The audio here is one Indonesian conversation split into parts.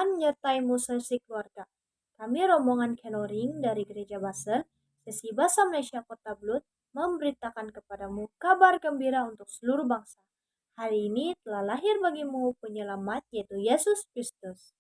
Tuhan menyertai-mu sesi keluarga. Kami rombongan Kenoring dari Gereja Basel, Sesi Bahasa Malaysia Kota Blut, memberitakan kepadamu kabar gembira untuk seluruh bangsa. Hari ini telah lahir bagimu penyelamat, yaitu Yesus Kristus.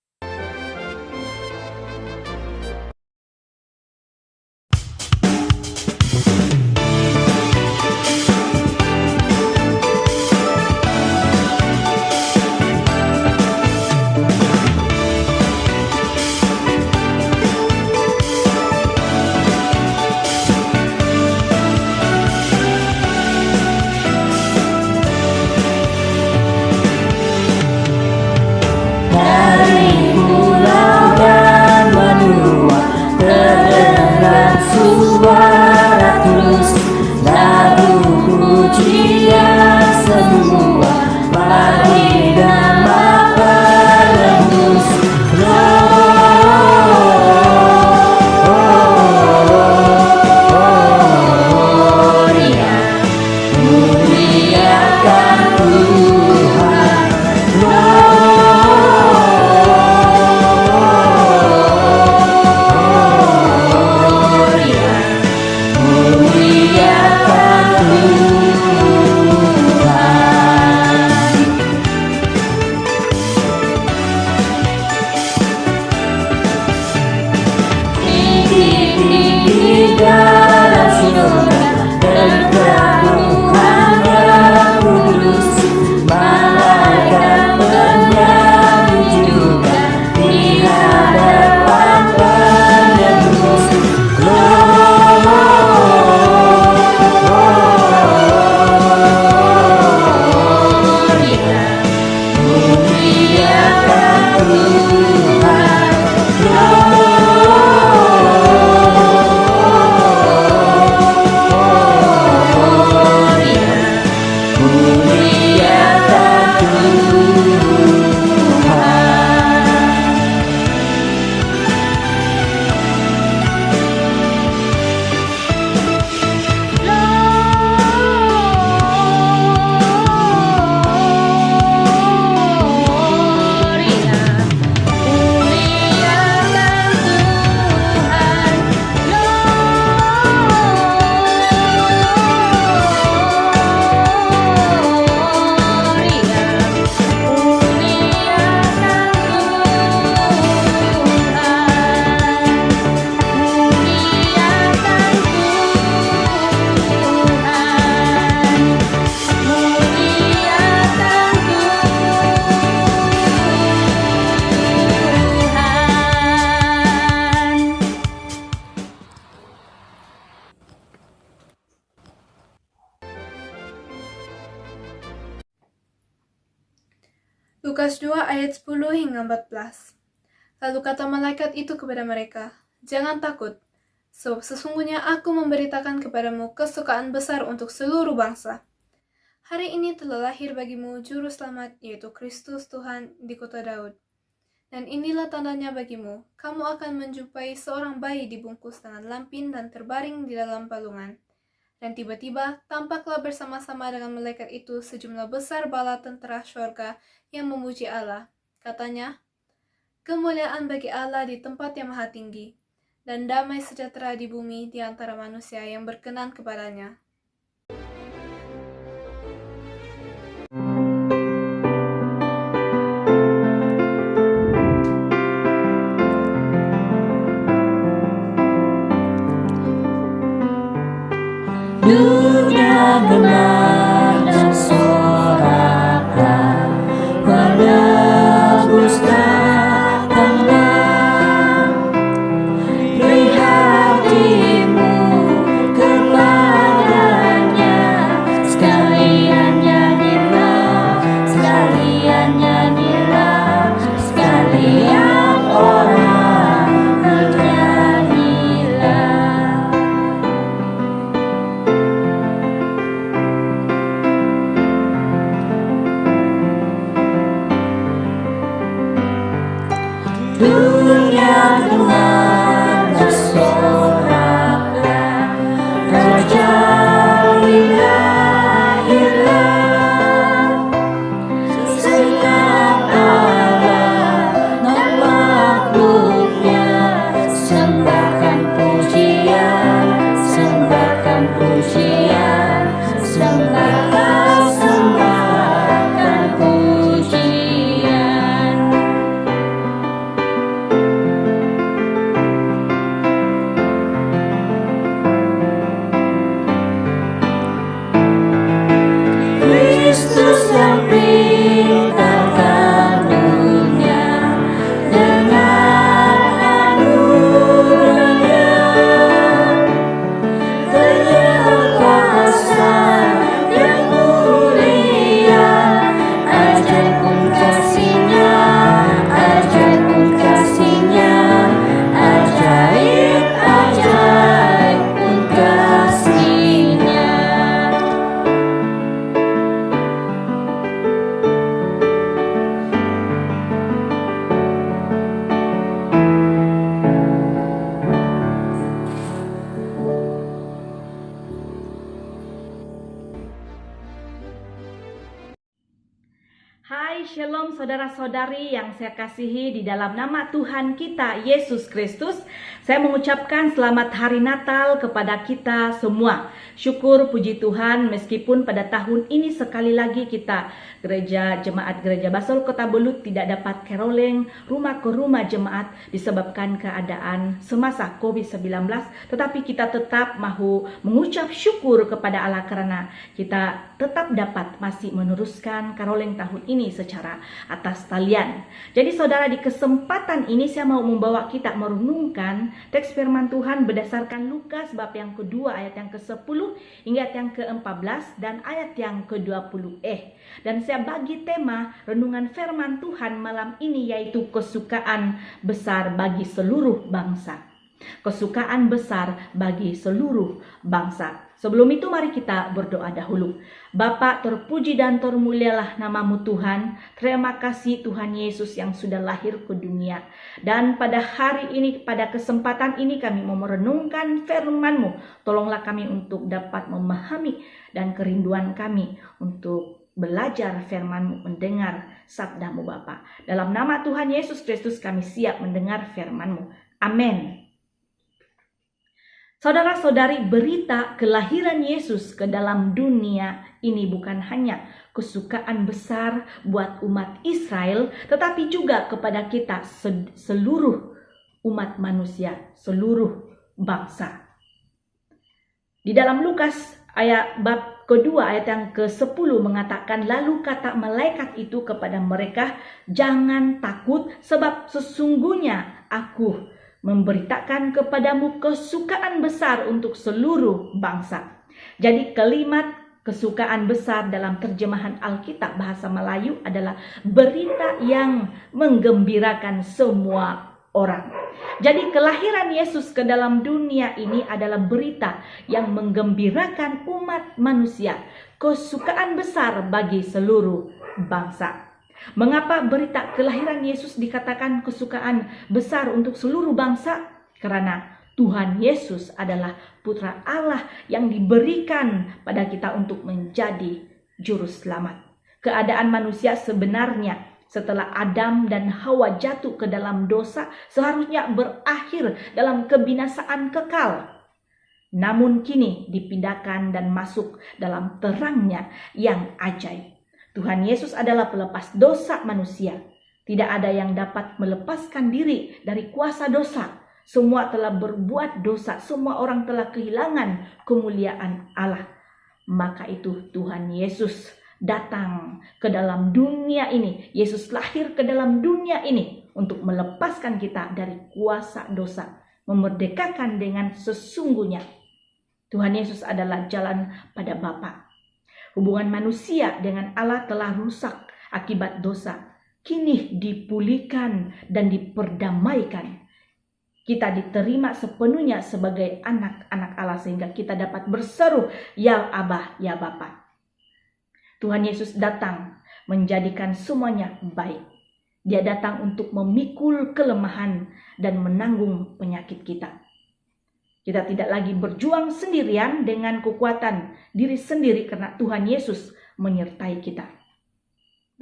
Lukas 2 ayat 10 hingga 14. Lalu kata malaikat itu kepada mereka, "Jangan takut, sebab sesungguhnya aku memberitakan kepadamu kesukaan besar untuk seluruh bangsa. Hari ini telah lahir bagimu juru selamat, yaitu Kristus Tuhan di kota Daud. Dan inilah tandanya bagimu, kamu akan menjumpai seorang bayi dibungkus dengan lampin dan terbaring di dalam palungan." Dan tiba-tiba tampaklah bersama-sama dengan malaikat itu sejumlah besar bala tentara syurga yang memuji Allah. Katanya, "Kemuliaan bagi Allah di tempat yang maha tinggi, dan damai sejahtera di bumi di antara manusia yang berkenan kepadanya." Dunia gelap dan soraklah, penebus datanglah. Beri hatimu kepadanya, sekalian nyanyilah, sekalian nyanyilah, sekalian orang bernyanyilah. pujian, sembahkan pujian. Kristus yang pintar karunia, dengan anugerahnya kuasa yang mulia, ajaib pun kasih-Nya, ajaib pun kasih-Nya, ajaib pun kasih-Nya. Hai, Shalom saudara-saudari yang saya kasihi, di dalam nama Tuhan kita Yesus Kristus, saya mengucapkan selamat hari Natal kepada kita semua. Syukur puji Tuhan, meskipun pada tahun ini sekali lagi kita jemaat gereja Basel Kota Belut tidak dapat caroling rumah ke rumah jemaat disebabkan keadaan semasa COVID-19, tetapi kita tetap mahu mengucap syukur kepada Allah karena kita tetap dapat masih meneruskan caroling tahun ini secara atas talian. Jadi saudara, di kesempatan ini saya mau membawa kita merenungkan teks firman Tuhan berdasarkan Lukas bab yang kedua ayat yang ke-10 hingga ayat yang ke-14 dan ayat yang ke-20. Dan saya bagi tema renungan firman Tuhan malam ini yaitu kesukaan besar bagi seluruh bangsa. Kesukaan besar bagi seluruh bangsa. Sebelum itu mari kita berdoa dahulu. Bapa, terpuji dan termulialah nama-Mu Tuhan. Terima kasih Tuhan Yesus yang sudah lahir ke dunia. Dan pada hari ini, pada kesempatan ini kami mau merenungkan firman-Mu. Tolonglah kami untuk dapat memahami dan kerinduan kami untuk belajar firman-Mu, mendengar sabda-Mu Bapa. Dalam nama Tuhan Yesus Kristus kami siap mendengar firman-Mu. Amin. Saudara-saudari, berita kelahiran Yesus ke dalam dunia ini bukan hanya kesukaan besar buat umat Israel, tetapi juga kepada kita seluruh umat manusia, seluruh bangsa. Di dalam Lukas ayat bab kedua ayat yang ke-10 mengatakan, lalu kata malaikat itu kepada mereka, jangan takut sebab sesungguhnya aku memberitakan kepadamu kesukaan besar untuk seluruh bangsa. Jadi kalimat kesukaan besar dalam terjemahan Alkitab bahasa Melayu adalah berita yang menggembirakan semua orang. Jadi kelahiran Yesus ke dalam dunia ini adalah berita yang menggembirakan umat manusia, kesukaan besar bagi seluruh bangsa. Mengapa berita kelahiran Yesus dikatakan kesukaan besar untuk seluruh bangsa? Karena Tuhan Yesus adalah Putra Allah yang diberikan pada kita untuk menjadi juru selamat. Keadaan manusia sebenarnya setelah Adam dan Hawa jatuh ke dalam dosa seharusnya berakhir dalam kebinasaan kekal. Namun kini dipindahkan dan masuk dalam terangnya yang ajaib. Tuhan Yesus adalah pelepas dosa manusia. Tidak ada yang dapat melepaskan diri dari kuasa dosa. Semua telah berbuat dosa. Semua orang telah kehilangan kemuliaan Allah. Maka itu Tuhan Yesus datang ke dalam dunia ini. Yesus lahir ke dalam dunia ini untuk melepaskan kita dari kuasa dosa. Memerdekakan dengan sesungguhnya. Tuhan Yesus adalah jalan pada Bapa. Hubungan manusia dengan Allah telah rusak akibat dosa. Kini dipulihkan dan diperdamaikan. Kita diterima sepenuhnya sebagai anak-anak Allah sehingga kita dapat berseru, ya Abah, ya Bapa. Tuhan Yesus datang menjadikan semuanya baik. Dia datang untuk memikul kelemahan dan menanggung penyakit kita. Kita tidak lagi berjuang sendirian dengan kekuatan diri sendiri karena Tuhan Yesus menyertai kita.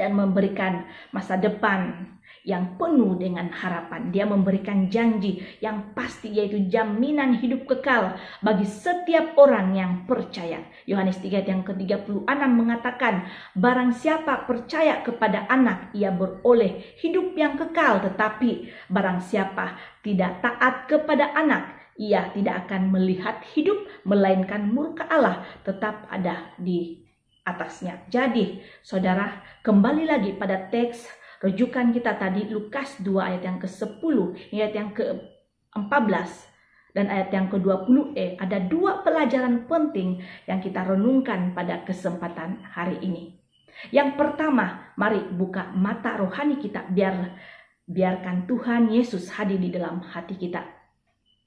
dan memberikan masa depan yang penuh dengan harapan. Dia memberikan janji yang pasti, yaitu jaminan hidup kekal bagi setiap orang yang percaya. Yohanes 3 ayat yang ke-36 mengatakan, barang siapa percaya kepada anak, ia beroleh hidup yang kekal. Tetapi barang siapa tidak taat kepada anak, ia tidak akan melihat hidup, melainkan murka Allah tetap ada di atasnya. Jadi, saudara, kembali lagi pada teks rujukan kita tadi, Lukas 2 ayat yang ke-10, ayat yang ke-14, dan ayat yang ke-20. Ada dua pelajaran penting yang kita renungkan pada kesempatan hari ini. Yang pertama, mari buka mata rohani kita, biarkan Tuhan Yesus hadir di dalam hati kita.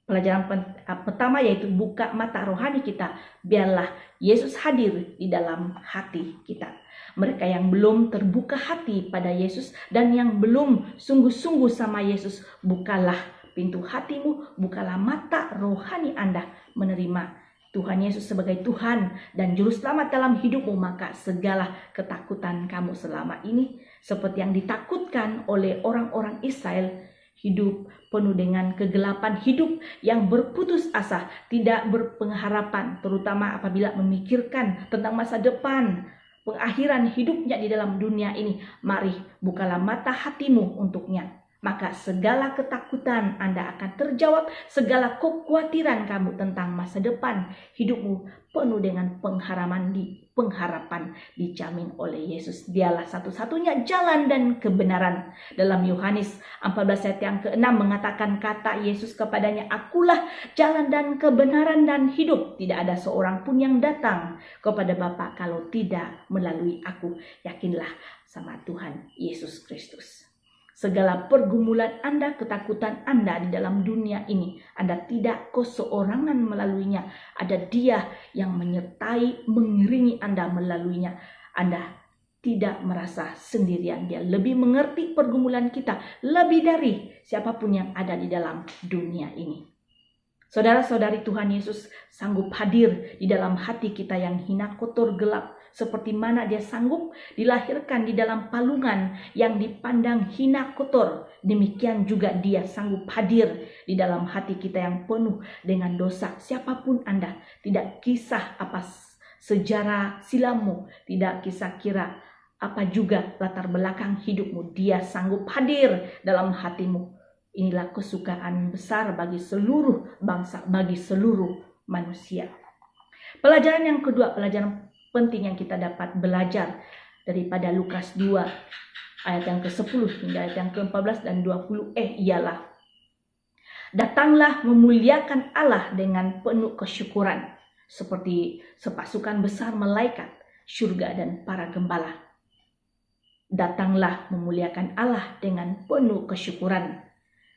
Pelajaran pertama yaitu buka mata rohani kita, biarlah Yesus hadir di dalam hati kita. Mereka yang belum terbuka hati pada Yesus dan yang belum sungguh-sungguh sama Yesus, bukalah pintu hatimu, bukalah mata rohani Anda menerima Tuhan Yesus sebagai Tuhan dan Juru Selamat dalam hidupmu. Maka segala ketakutan kamu selama ini, seperti yang ditakutkan oleh orang-orang Israel, hidup penuh dengan kegelapan, hidup yang berputus asa, tidak berpengharapan, terutama apabila memikirkan tentang masa depan, pengakhiran hidupnya di dalam dunia ini. Mari bukalah mata hatimu untuknya. Maka segala ketakutan Anda akan terjawab, segala kekhawatiran kamu tentang masa depan hidupmu penuh dengan pengharapan dijamin oleh Yesus. Dialah satu-satunya jalan dan kebenaran. Dalam Yohanes 14 ayat yang ke-6 mengatakan, kata Yesus kepadanya, akulah jalan dan kebenaran dan hidup. Tidak ada seorang pun yang datang kepada Bapa kalau tidak melalui aku. Yakinlah sama Tuhan Yesus Kristus. Segala pergumulan Anda, ketakutan Anda di dalam dunia ini, Anda tidak keseorangan melaluinya. Ada Dia yang menyertai, mengiringi Anda melaluinya. Anda tidak merasa sendirian. Dia lebih mengerti pergumulan kita, lebih dari siapapun yang ada di dalam dunia ini. Saudara-saudari, Tuhan Yesus sanggup hadir di dalam hati kita yang hina, kotor, gelap. Seperti mana Dia sanggup dilahirkan di dalam palungan yang dipandang hina, kotor. Demikian juga Dia sanggup hadir di dalam hati kita yang penuh dengan dosa. Siapapun Anda, tidak kisah apa sejarah silammu, tidak kisah kira apa juga latar belakang hidupmu, Dia sanggup hadir dalam hatimu. Inilah kesukaan besar bagi seluruh bangsa, bagi seluruh manusia. Pelajaran yang kedua, pelajaran penting yang kita dapat belajar daripada Lukas 2 ayat yang ke-10 hingga ayat yang ke-14 dan 20 ialah, datanglah memuliakan Allah dengan penuh kesyukuran seperti sepasukan besar malaikat surga dan para gembala. Datanglah memuliakan Allah dengan penuh kesyukuran.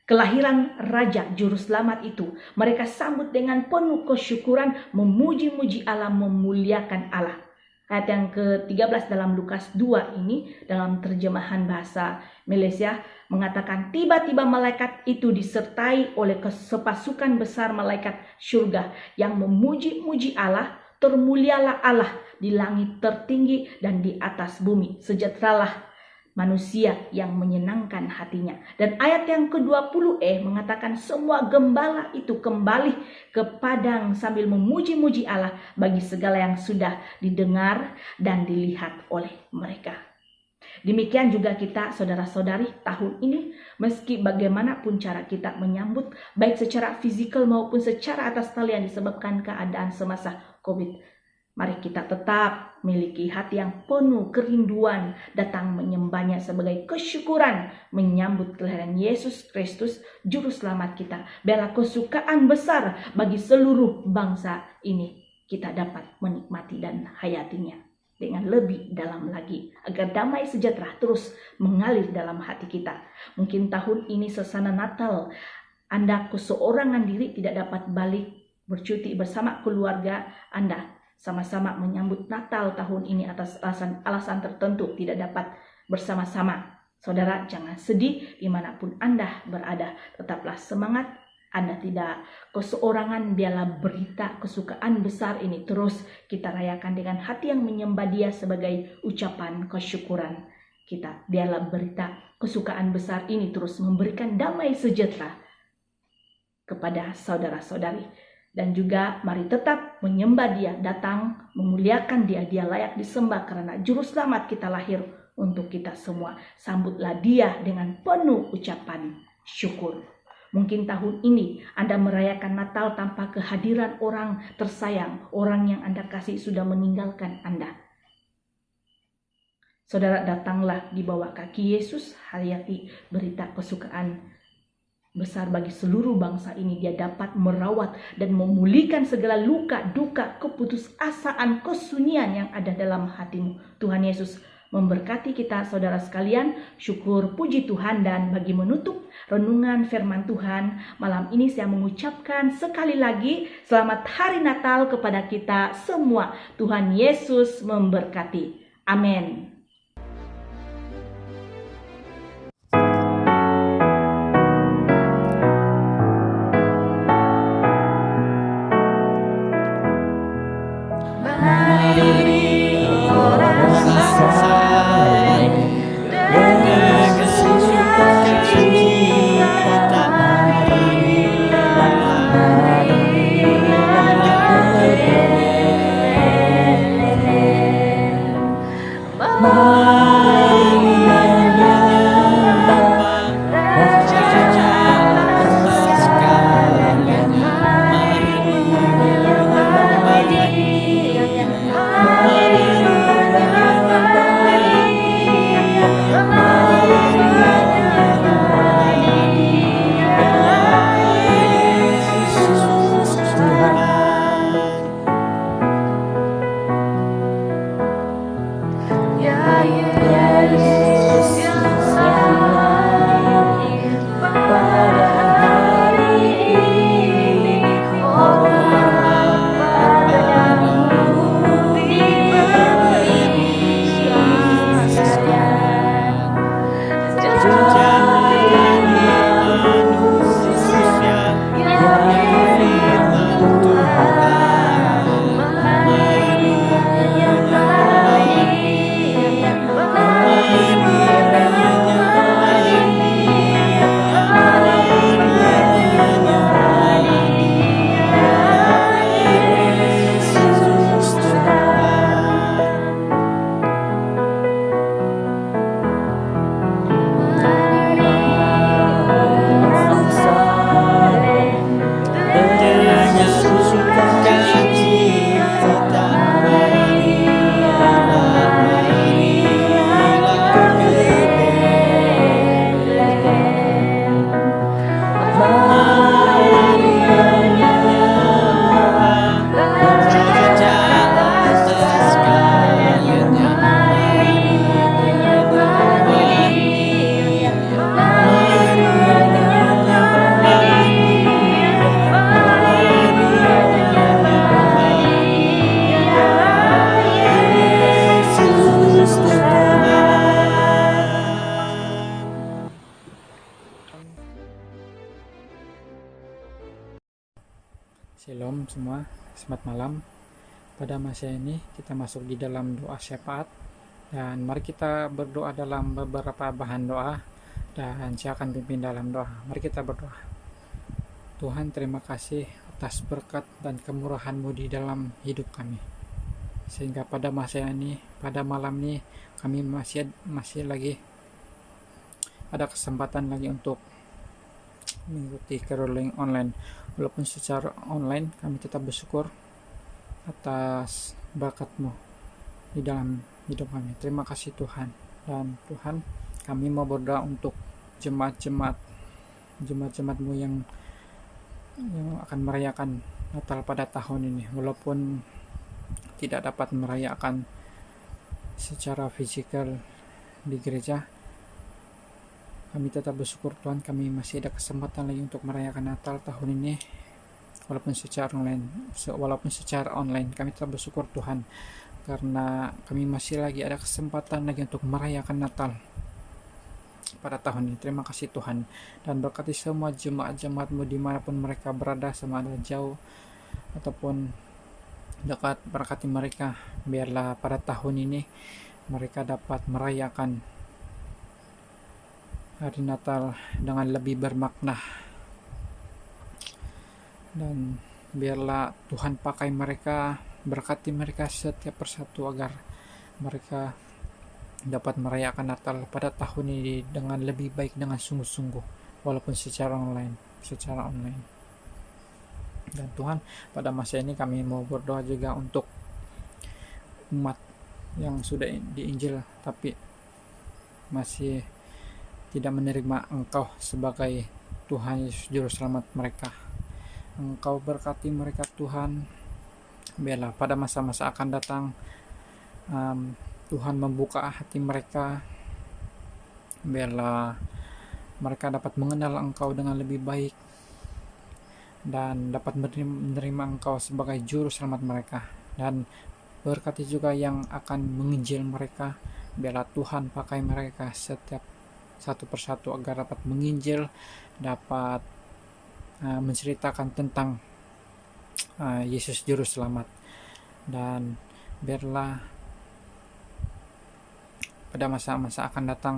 Kelahiran Raja Juru Selamat itu mereka sambut dengan penuh kesyukuran, memuji-muji Allah, memuliakan Allah. Ayat yang ke-13 dalam Lukas 2 ini dalam terjemahan bahasa Malaysia mengatakan, tiba-tiba malaikat itu disertai oleh sepasukan besar malaikat surga yang memuji-muji Allah. Termulialah Allah di langit tertinggi dan di atas bumi. Sejahteralah manusia yang menyenangkan hatinya. Dan ayat yang ke-20 mengatakan semua gembala itu kembali ke padang sambil memuji-muji Allah bagi segala yang sudah didengar dan dilihat oleh mereka. Demikian juga kita, saudara-saudari, tahun ini meski bagaimanapun cara kita menyambut, baik secara fisikal maupun secara atas talian disebabkan keadaan semasa COVID, mari kita tetap miliki hati yang penuh kerinduan datang menyembahnya sebagai kesyukuran menyambut kelahiran Yesus Kristus Juru Selamat kita. Biarlah kesukaan besar bagi seluruh bangsa ini kita dapat menikmati dan hayatinya dengan lebih dalam lagi, agar damai sejahtera terus mengalir dalam hati kita. Mungkin tahun ini suasana Natal Anda keseorangan diri tidak dapat balik bercuti bersama keluarga Anda, sama-sama menyambut Natal tahun ini atas alasan tertentu tidak dapat bersama-sama. Saudara, jangan sedih dimanapun Anda berada. Tetaplah semangat. Anda tidak keseorangan. Biarlah berita kesukaan besar ini terus kita rayakan dengan hati yang menyembah Dia sebagai ucapan kesyukuran. kita. Biarlah berita kesukaan besar ini terus memberikan damai sejahtera kepada saudara-saudari. Dan juga mari tetap menyembah Dia, datang memuliakan Dia. Dia layak disembah karena juru selamat kita lahir untuk kita semua. Sambutlah Dia dengan penuh ucapan syukur. Mungkin tahun ini Anda merayakan Natal tanpa kehadiran orang tersayang, orang yang Anda kasih sudah meninggalkan Anda. Saudara, datanglah di bawah kaki Yesus, hayati berita kesukaan besar bagi seluruh bangsa ini. Dia dapat merawat dan memulihkan segala luka, duka, keputusasaan, kesunyian yang ada dalam hatimu. Tuhan Yesus memberkati kita saudara sekalian. Syukur puji Tuhan, dan bagi menutup renungan firman Tuhan malam ini saya mengucapkan sekali lagi selamat hari Natal kepada kita semua. Tuhan Yesus memberkati. Amin. Shalom semua, selamat malam. Pada masa ini kita masuk di dalam doa syafaat, dan mari kita berdoa dalam beberapa bahan doa, dan saya akan pimpin dalam doa. Mari kita berdoa. Tuhan, terima kasih atas berkat dan kemurahan-Mu di dalam hidup kami, sehingga pada masa ini, pada malam ini kami masih lagi ada kesempatan lagi untuk mengikuti caroling online. Walaupun secara online, kami tetap bersyukur atas berkat-Mu di dalam hidup kami. Terima kasih Tuhan. Dan Tuhan, kami mau berdoa untuk jemaat-Mu yang akan merayakan Natal pada tahun ini. Walaupun tidak dapat merayakan secara fisikal di gereja, kami tetap bersyukur Tuhan, kami masih ada kesempatan lagi untuk merayakan Natal tahun ini, walaupun secara online kami tetap bersyukur Tuhan, karena kami masih lagi ada kesempatan lagi untuk merayakan Natal pada tahun ini. Terima kasih Tuhan, dan berkati semua jemaat-jemaat-Mu dimanapun mereka berada, sama ada jauh ataupun dekat. Berkati mereka, biarlah pada tahun ini mereka dapat merayakan hari Natal dengan lebih bermakna. Dan biarlah Tuhan pakai mereka, berkati mereka setiap persatu agar mereka dapat merayakan Natal pada tahun ini dengan lebih baik, dengan sungguh-sungguh, walaupun secara online. Dan Tuhan, pada masa ini kami mau berdoa juga untuk umat yang sudah diinjil tapi masih tidak menerima Engkau sebagai Tuhan Yesus Juru Selamat mereka. Engkau berkati mereka Tuhan. Biarlah pada masa-masa akan datang Tuhan membuka hati mereka. Biarlah mereka dapat mengenal Engkau dengan lebih baik dan dapat menerima Engkau sebagai Juru Selamat mereka. Dan berkati juga yang akan menginjil mereka. Biarlah Tuhan pakai mereka setiap satu persatu agar dapat menginjil, dapat menceritakan tentang Yesus Juru Selamat. Dan biarlah pada masa-masa akan datang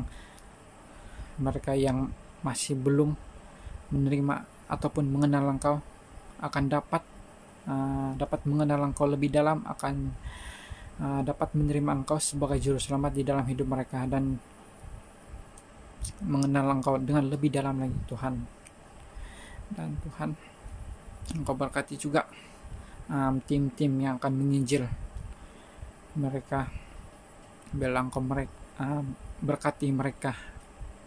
mereka yang masih belum menerima ataupun mengenal Engkau akan dapat mengenal Engkau lebih dalam, akan dapat menerima Engkau sebagai Juru Selamat di dalam hidup mereka dan mengenal Engkau dengan lebih dalam lagi Tuhan. Dan Tuhan, Engkau berkati juga tim-tim yang akan menginjil mereka. Biarlah Engkau berkati mereka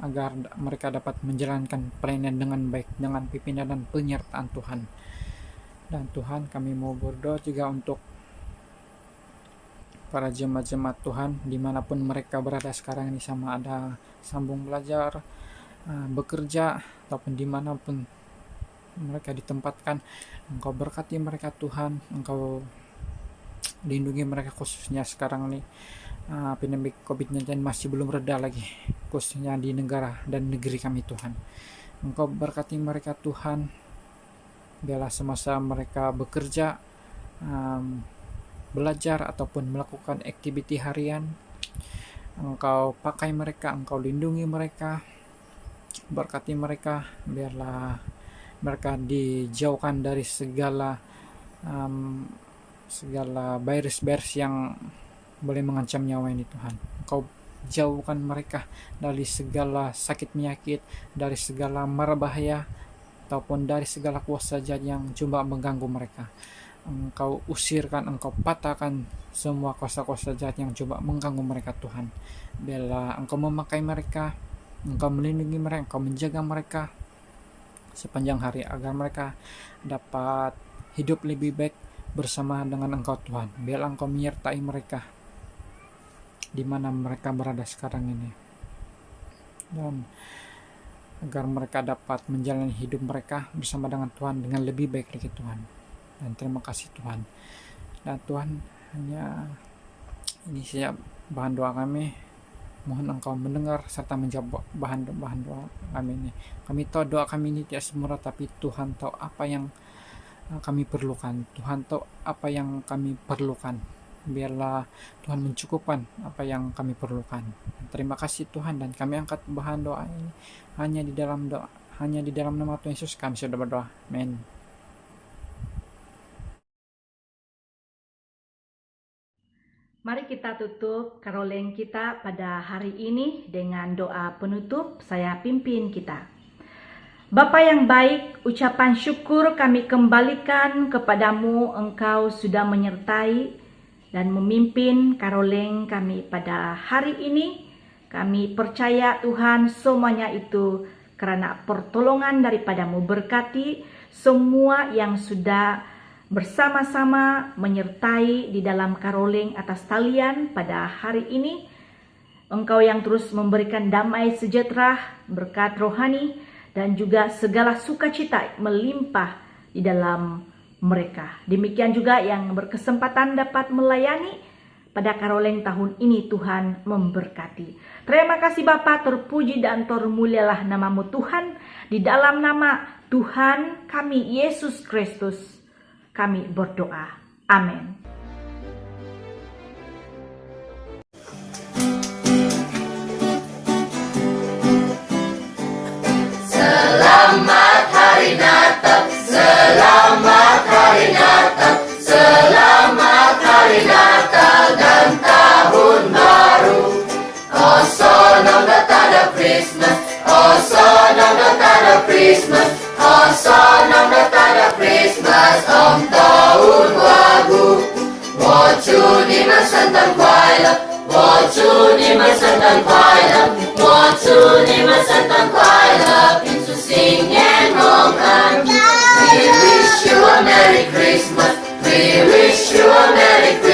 agar mereka dapat menjalankan pelayanan dengan baik dengan pimpinan dan penyertaan Tuhan. Dan Tuhan, kami mau berdoa juga untuk para jemaat-jemaat Tuhan dimanapun mereka berada sekarang ini, sama ada sambung belajar, bekerja, ataupun dimanapun mereka ditempatkan. Engkau berkati mereka Tuhan, Engkau lindungi mereka khususnya sekarang ini pandemi COVID-19 masih belum reda lagi, khususnya di negara dan negeri kami Tuhan. Engkau berkati mereka Tuhan. Biarlah semasa mereka bekerja, belajar ataupun melakukan aktiviti harian, Engkau pakai mereka, Engkau lindungi mereka, berkati mereka. Biarlah mereka dijauhkan dari segala virus-virus yang boleh mengancam nyawa ini Tuhan. Engkau jauhkan mereka dari segala sakit penyakit, dari segala mara bahaya, ataupun dari segala kuasa jahat yang coba mengganggu mereka. Engkau usirkan, Engkau patahkan semua kuasa-kuasa jahat yang coba mengganggu mereka Tuhan. Biarlah Engkau memakai mereka, Engkau melindungi mereka, Engkau menjaga mereka sepanjang hari agar mereka dapat hidup lebih baik bersama dengan Engkau Tuhan. Biarlah Engkau menyertai mereka di mana mereka berada sekarang ini, dan agar mereka dapat menjalani hidup mereka bersama dengan Tuhan dengan lebih baik lagi Tuhan. Dan terima kasih Tuhan. Dan Tuhan, hanya ini saja bahan doa kami. Mohon Engkau mendengar serta menjawab bahan doa kami ini. Kami tahu doa kami ini tidak sempurna, tapi Tuhan tahu apa yang kami perlukan. Tuhan tahu apa yang kami perlukan. Biarlah Tuhan mencukupkan apa yang kami perlukan. Terima kasih Tuhan, dan kami angkat bahan doa ini hanya di dalam nama Tuhan Yesus kami sudah berdoa. Amin. Mari kita tutup karoleng kita pada hari ini dengan doa penutup. Saya pimpin kita. Bapa yang baik, ucapan syukur kami kembalikan kepadamu. Engkau sudah menyertai dan memimpin karoleng kami pada hari ini. Kami percaya Tuhan semuanya itu karena pertolongan daripadamu. Berkati semua yang sudah bersama-sama menyertai di dalam karoleng atas talian pada hari ini. Engkau yang terus memberikan damai sejahtera, berkat rohani, dan juga segala sukacita melimpah di dalam mereka. Demikian juga yang berkesempatan dapat melayani pada karoleng tahun ini, Tuhan memberkati. Terima kasih Bapa, terpuji dan termulialah namamu Tuhan. Di dalam nama Tuhan kami Yesus Kristus kami berdoa. Amin. Christmas. Sana natada Christmas ang taon bago. What's ni masandang baila, what's ni masandang baila, what's ni masandang baila, pinto singin mong We wish you a Merry Christmas, we wish you a Merry Christmas.